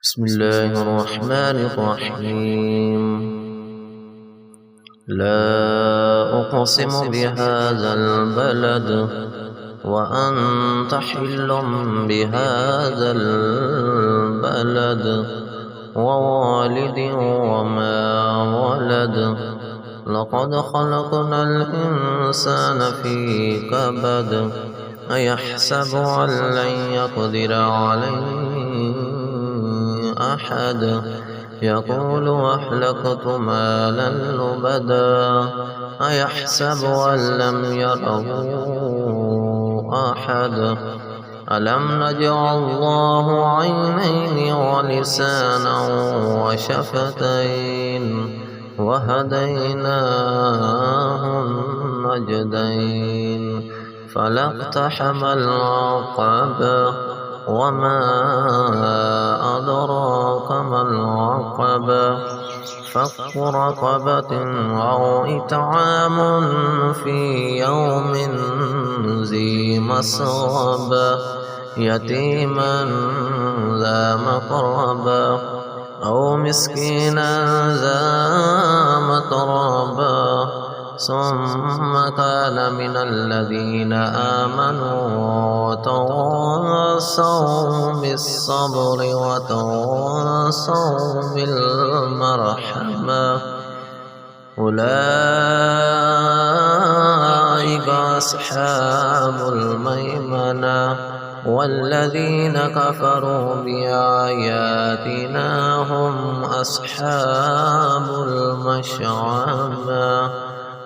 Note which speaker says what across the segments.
Speaker 1: بسم الله الرحمن الرحيم. لا أقسم بهذا البلد وأنت حل بهذا البلد ووالد وما ولد لقد خلقنا الإنسان في كبد أيحسب أن لن يقدر عليه أحد يقول أهلكت مالا لبدا أيحسب أن لم يره أحد ألم نجعل الله عينين ولسانا وشفتين وهديناه النجدين فلاقتحم العقبة وما أدراك ما العقبة فك رقبة أو إطعام في يوم ذي مسغبة يتيما ذا مقربة أو مسكينا ذا متربة ثم كان من الذين آمنوا وتواصوا بالصبر وتواصوا بالمرحمة أولئك أصحاب الميمنة والذين كفروا بآياتنا هم أصحاب المشأمة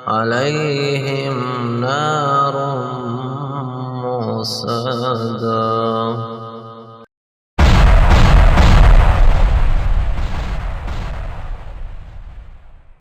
Speaker 1: عليهم نار مؤصدة.